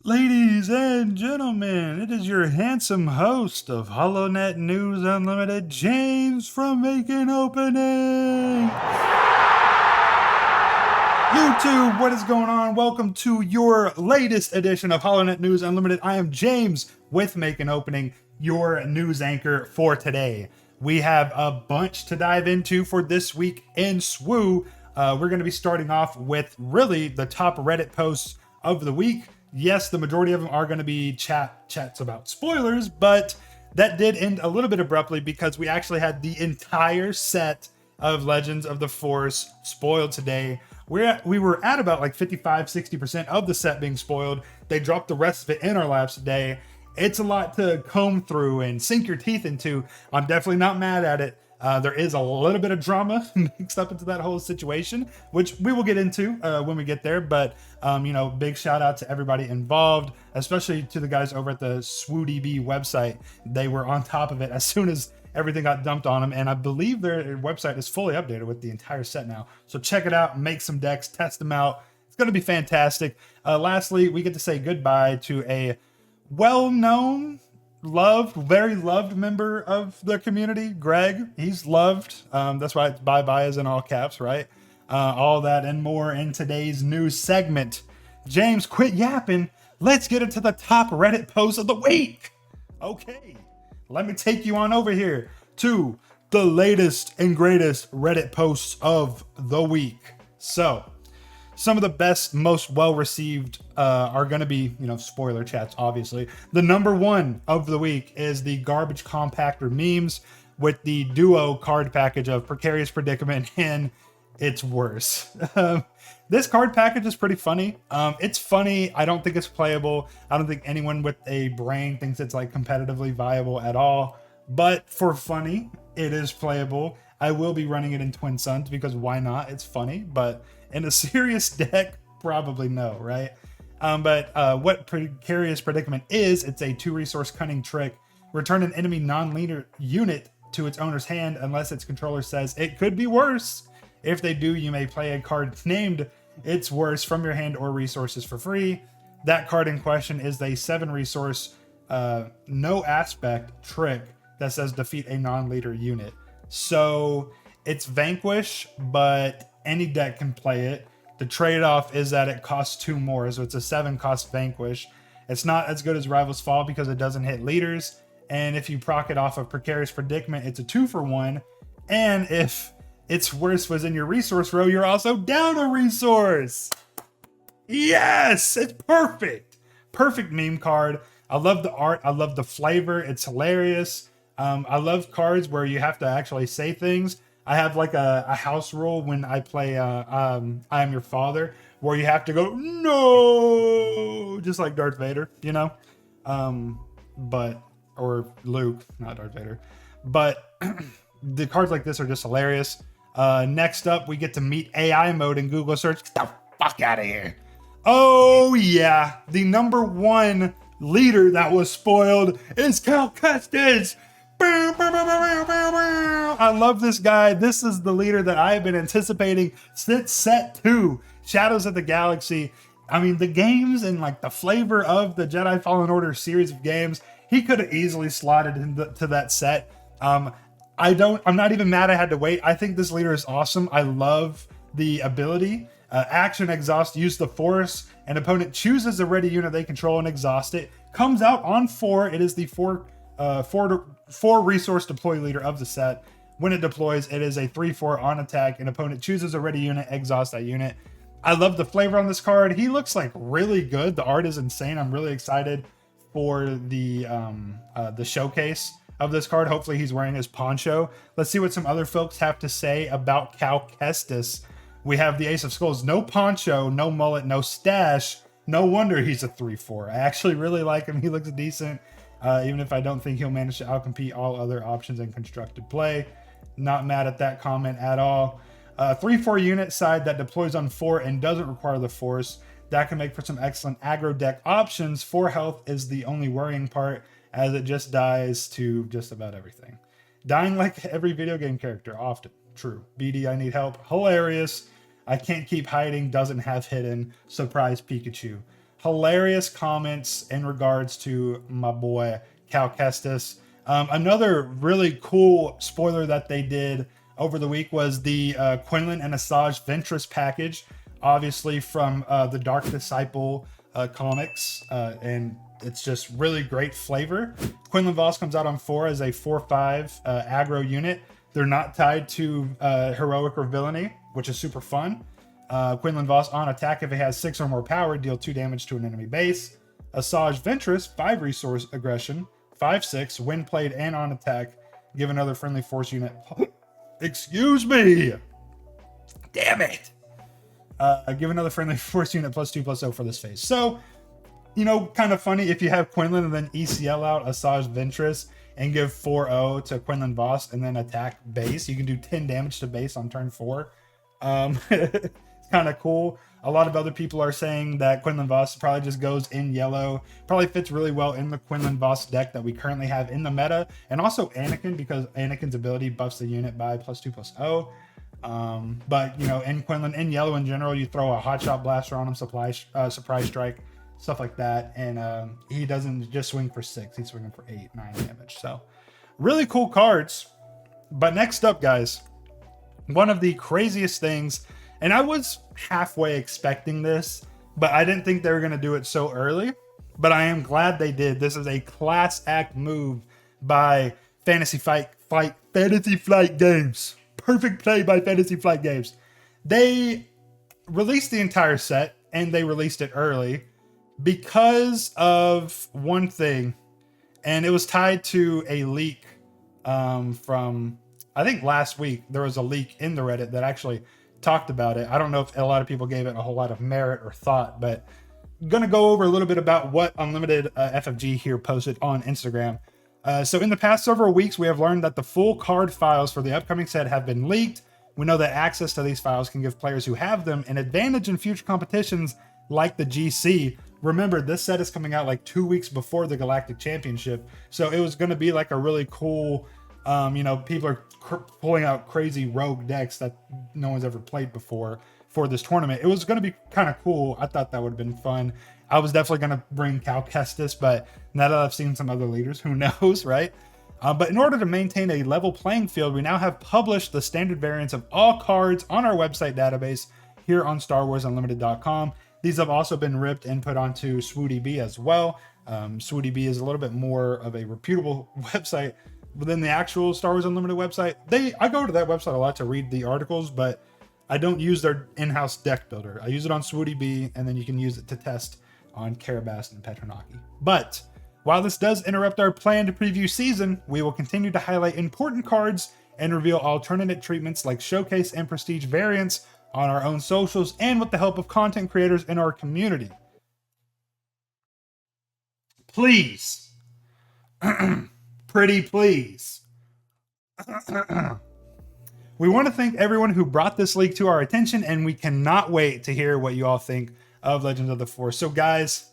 Ladies and gentlemen, it is your handsome host of Holonet News Unlimited, James from Making Opening. YouTube, what is going on? Welcome to your latest edition of Holonet News Unlimited. I am James with Making Opening, your news anchor for today. We have a bunch to dive into for this week in SWU. We're going to be starting off with really the top Reddit posts of the week. Yes, the majority of them are going to be chats about spoilers, but that did end a little bit abruptly because we actually had the entire set of Legends of the Force spoiled today. We were at about like 55-60% of the set being spoiled. They dropped the rest of it in our laps today. It's a lot to comb through and sink your teeth into. I'm definitely not mad at it. There is a little bit of drama mixed up into that whole situation, which we will get into when we get there. But, big shout out to everybody involved, especially to the guys over at the SWUDB website. They were on top of it as soon as everything got dumped on them. And I believe their website is fully updated with the entire set now. So check it out, make some decks, test them out. It's going to be fantastic. Lastly, we get to say goodbye to a well-known, very loved member of the community, Greg. He's loved. That's why it's bye-bye is in all caps, right? All that and more in today's news segment. James, quit yapping. Let's get into the top Reddit post of the week. Okay, let me take you on over here to the latest and greatest Reddit posts of the week. So, some of the best, most well-received are going to be, spoiler chats, obviously. The number one of the week is the garbage compactor memes with the duo card package of Precarious Predicament and It's Worse. This card package is pretty funny. It's funny. I don't think it's playable. I don't think anyone with a brain thinks it's like competitively viable at all. But for funny, it is playable. I will be running it in Twin Suns because why not? It's funny. But in a serious deck, probably no, right? What Precarious Predicament is, it's a 2-resource cunning trick. Return an enemy non-leader unit to its owner's hand unless its controller says it could be worse. If they do, you may play a card named It's Worse from your hand or resources for free. That card in question is a 7-resource, no aspect trick that says defeat a non-leader unit. So it's Vanquish, but any deck can play it. The trade-off is that it costs 2 more, so it's a 7-cost Vanquish. It's not as good as Rival's Fall because it doesn't hit leaders, and if you proc it off of Precarious Predicament, it's a 2-for-1, and if It's Worse was in your resource row, you're also down a resource! Yes! It's perfect! Perfect meme card. I love the art, I love the flavor, it's hilarious. I love cards where you have to actually say things. I have like a house rule when I play I Am Your Father, where you have to go, no, just like Darth Vader, or Luke, not Darth Vader. But the cards like this are just hilarious. Next up, we get to meet AI mode in Google search. Get the fuck out of here. Oh yeah, the number one leader that was spoiled is Cal Kestis. I love this guy. This is the leader that I have been anticipating since set 2, Shadows of the Galaxy. I mean, the games and like the flavor of the Jedi Fallen Order series of games, he could have easily slotted into that set. I'm not even mad I had to wait. I think this leader is awesome. I love the ability. Action exhaust, use the Force. An opponent chooses a ready unit they control and exhaust it. Comes out on 4. It is the 4 resource deploy leader of the set. When it deploys, it is a 3/4 on attack. An opponent chooses a ready unit, exhaust that unit. I love the flavor on this card. He looks like really good. The art is insane. I'm really excited for the showcase of this card. Hopefully he's wearing his poncho. Let's see what some other folks have to say about Cal Kestis. We have the Ace of Skulls. No poncho, no mullet, no stash. No wonder he's a 3/4. I actually really like him. He looks decent. Even if I don't think he'll manage to outcompete all other options in constructed play. Not mad at that comment at all. 3/4 unit side that deploys on 4 and doesn't require the Force. That can make for some excellent aggro deck options. 4 health is the only worrying part, as it just dies to just about everything. Dying like every video game character, often. True. BD, I need help. Hilarious. I can't keep hiding, doesn't have hidden. Surprise Pikachu. hilarious comments in regards to my boy Cal Kestis. Another really cool spoiler that they did over the week was the Quinlan and Asajj Ventress package, obviously from the Dark Disciple comics, and it's just really great flavor. Quinlan Voss comes out on 4 as a 4/5 aggro unit. They're not tied to heroic or villainy, which is super fun. Quinlan Voss on attack, if it has 6 or more power, deal 2 damage to an enemy base. Asajj Ventress, 5 resource aggression, 5/6, when played and on attack, give another friendly force unit. Excuse me! Damn it! Give another friendly force unit +2/+0 for this phase. So, you know, kind of funny if you have Quinlan and then ECL out Asajj Ventress and give 4/0 to Quinlan Voss and then attack base. You can do 10 damage to base on turn 4. It's kind of cool. A lot of other people are saying that Quinlan Voss probably just goes in yellow. Probably fits really well in the Quinlan Voss deck that we currently have in the meta. And also Anakin, because Anakin's ability buffs the unit by +2/+0. But, you know, in Quinlan, in yellow in general, you throw a Hotshot Blaster on him, Surprise Strike, stuff like that. And he doesn't just swing for 6. He's swinging for 8, 9 damage. So, really cool cards. But next up, guys, one of the craziest things, and I was halfway expecting this, but I didn't think they were going to do it so early. But I am glad they did. This is a class act move by Fantasy Flight Games. Perfect play by Fantasy Flight Games. They released the entire set, and they released it early because of one thing, and it was tied to a leak from, I think last week. There was a leak in the Reddit that actually talked about it. I don't know if a lot of people gave it a whole lot of merit or thought, but I'm going to go over a little bit about what Unlimited FFG here posted on Instagram. So in the past several weeks, we have learned that the full card files for the upcoming set have been leaked. We know that access to these files can give players who have them an advantage in future competitions like the GC. Remember, this set is coming out like 2 weeks before the Galactic Championship. So it was going to be like a really cool, you know, people are pulling out crazy rogue decks that no one's ever played before for this tournament. It was going to be kind of cool. I thought that would have been fun. I was definitely going to bring Cal Kestis, but now that I've seen some other leaders, who knows, right? But in order to maintain a level playing field, we now have published the standard variants of all cards on our website database here on StarWarsUnlimited.com. These have also been ripped and put onto SWU as well. SWU is a little bit more of a reputable website within the actual Star Wars Unlimited website. I go to that website a lot to read the articles, but I don't use their in-house deck builder. I use it on SWU, and then you can use it to test on Karabast and Petronaki. But while this does interrupt our planned preview season, we will continue to highlight important cards and reveal alternate treatments like showcase and prestige variants on our own socials and with the help of content creators in our community. Please, pretty please. We want to thank everyone who brought this leak to our attention, and we cannot wait to hear what you all think of Legends of the Force. So guys,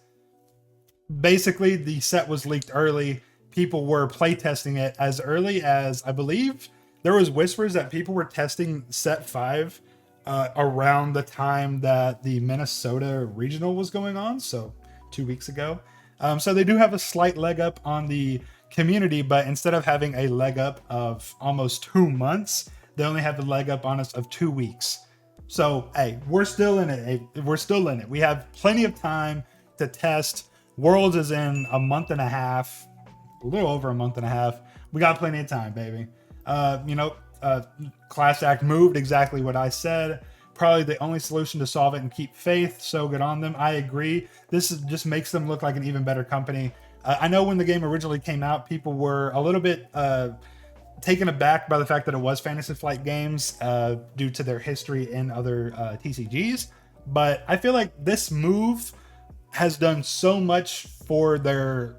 basically the set was leaked early. People were playtesting it as early as, I believe, there was whispers that people were testing set 5 around the time that the Minnesota regional was going on, so 2 weeks ago. So they do have a slight leg up on the community, but instead of having a leg up of almost 2 months, they only have the leg up on us of 2 weeks. So, hey, we're still in it. We're still in it. We have plenty of time to test. Worlds is in a month and a half, a little over a month and a half. We got plenty of time, baby. Class Act moved exactly what I said. Probably the only solution to solve it and keep faith. So good on them. I agree. Just makes them look like an even better company. I know when the game originally came out, people were a little bit taken aback by the fact that it was Fantasy Flight Games due to their history in other TCGs. But I feel like this move has done so much for their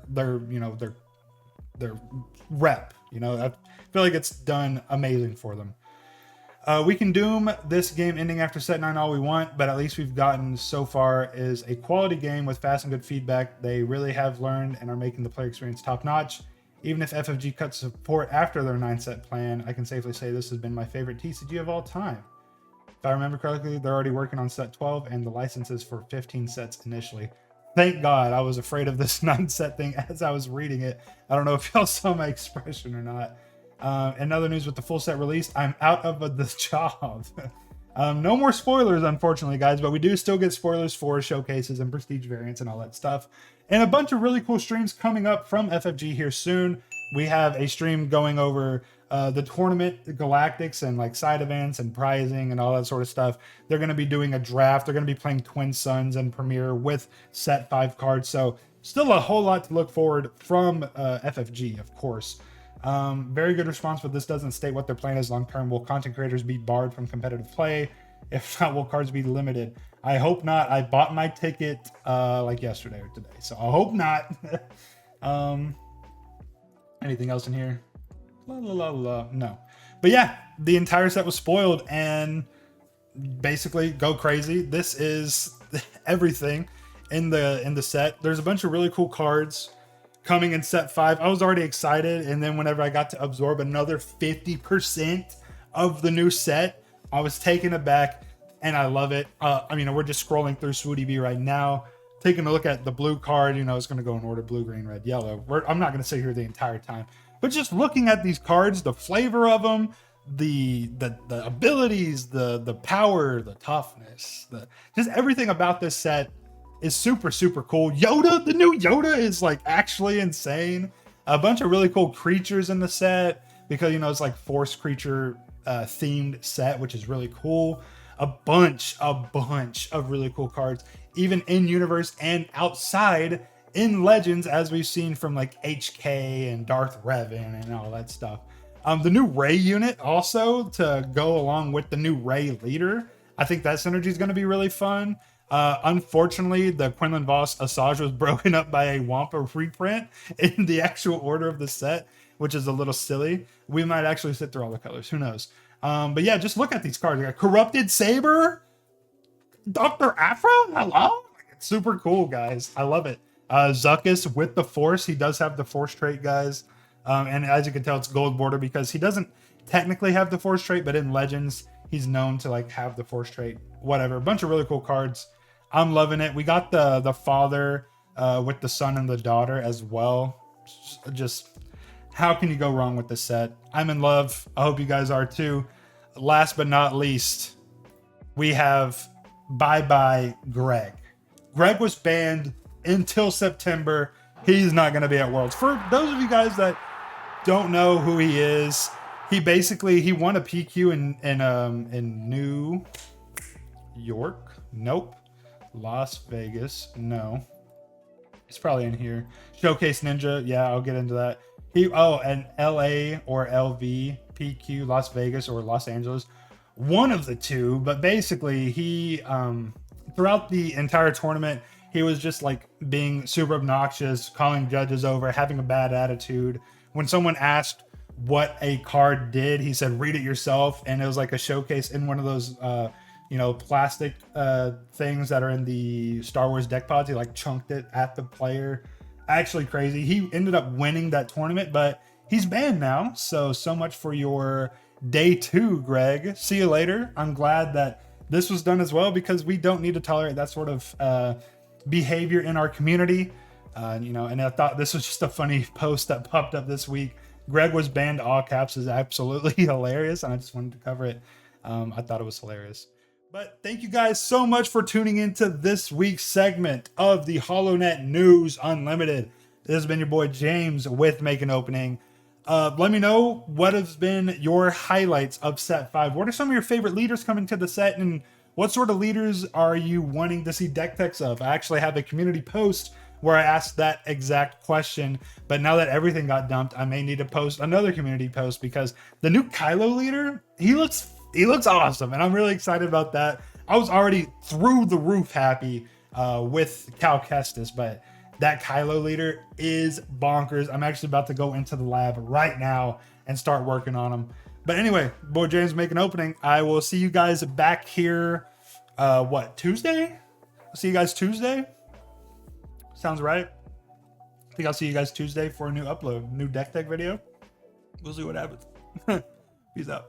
rep. You know, I feel like it's done amazing for them. We can doom this game ending after set 9 all we want, but at least we've gotten so far is a quality game with fast and good feedback. They really have learned and are making the player experience top notch. Even if FFG cuts support after their 9-set plan, I can safely say this has been my favorite TCG of all time. If I remember correctly, they're already working on set 12 and the licenses for 15 sets initially. Thank God. I was afraid of this 9-set thing as I was reading it. I don't know if y'all saw my expression or not. In other news, with the full set released, I'm out of the job. No more spoilers, unfortunately, guys, but we do still get spoilers for showcases and prestige variants and all that stuff. And a bunch of really cool streams coming up from FFG here soon. We have a stream going over the tournament, the Galactics, and like side events and prizing and all that sort of stuff. They're going to be doing a draft. They're going to be playing Twin Suns and Premier with set 5 cards. So still a whole lot to look forward from FFG, of course. Very good response, but this doesn't state what their plan is long term. Will content creators be barred from competitive play? If not, will cards be limited? I hope not. I bought my ticket like yesterday or today, so I hope not. Anything else in here? No. But yeah, the entire set was spoiled, and basically go crazy. This is everything in the set. There's a bunch of really cool cards coming in set 5. I was already excited, and then whenever I got to absorb another 50% of the new set, I was taken aback, and I love it. I mean, we're just scrolling through SWU right now, taking a look at the blue card. You know, it's going to go in order: blue, green, red, yellow. I'm not going to sit here the entire time, but just looking at these cards, the flavor of them, the abilities, the power, the toughness, just everything about this set is super, super cool. Yoda, the new Yoda is like actually insane. A bunch of really cool creatures in the set because, you know, it's like Force creature themed set, which is really cool. A bunch of really cool cards, even in universe and outside in Legends, as we've seen from like HK and Darth Revan and all that stuff. The new Rey unit also to go along with the new Rey leader. I think that synergy is going to be really fun. Unfortunately, the Quinlan Voss Asajj was broken up by a Wampa reprint in the actual order of the set, which is a little silly. We might actually sit through all the colors. Who knows? But yeah, just look at these cards. We got Corrupted Saber, Dr. Afra. Hello? It's super cool, guys. I love it. Zuckuss with the Force. He does have the Force trait, guys. And as you can tell, it's gold border because he doesn't technically have the Force trait, but in Legends, he's known to like have the Force trait. Whatever. A bunch of really cool cards. I'm loving it. We got the father with the son and the daughter as well. Just how can you go wrong with this set? I'm in love. I hope you guys are too. Last but not least, we have bye-bye Greg. Greg was banned until September. He's not going to be at Worlds. For those of you guys that don't know who he is, he won a PQ in New York. Nope. Las Vegas. No. It's probably in here. Showcase Ninja. Yeah, I'll get into that. An LA or LV PQ, Las Vegas or Los Angeles. One of the two, but basically he throughout the entire tournament, he was just like being super obnoxious, calling judges over, having a bad attitude. When someone asked what a card did, he said, read it yourself. And it was like a showcase in one of those plastic things that are in the Star Wars deck pods. He like chunked it at the player. Actually crazy. He ended up winning that tournament, but he's banned now. So much for your day 2, Greg. See you later. I'm glad that this was done as well because we don't need to tolerate that sort of behavior in our community. And I thought this was just a funny post that popped up this week. Greg was banned, all caps, is absolutely hilarious. And I just wanted to cover it. I thought it was hilarious. But thank you guys so much for tuning into this week's segment of the Holonet News Unlimited. This has been your boy James with Make an Opening. Let me know what has been your highlights of set 5. What are some of your favorite leaders coming to the set, and what sort of leaders are you wanting to see deck techs of? I actually have a community post where I asked that exact question, but now that everything got dumped, I may need to post another community post because the new Kylo leader, he looks awesome, and I'm really excited about that. I was already through the roof happy with Cal Kestis, but that Kylo leader is bonkers. I'm actually about to go into the lab right now and start working on him. But anyway, boy James Make an Opening. I will see you guys back here, Tuesday? I'll see you guys Tuesday? Sounds right. I think I'll see you guys Tuesday for a new upload, new deck video. We'll see what happens. Peace out.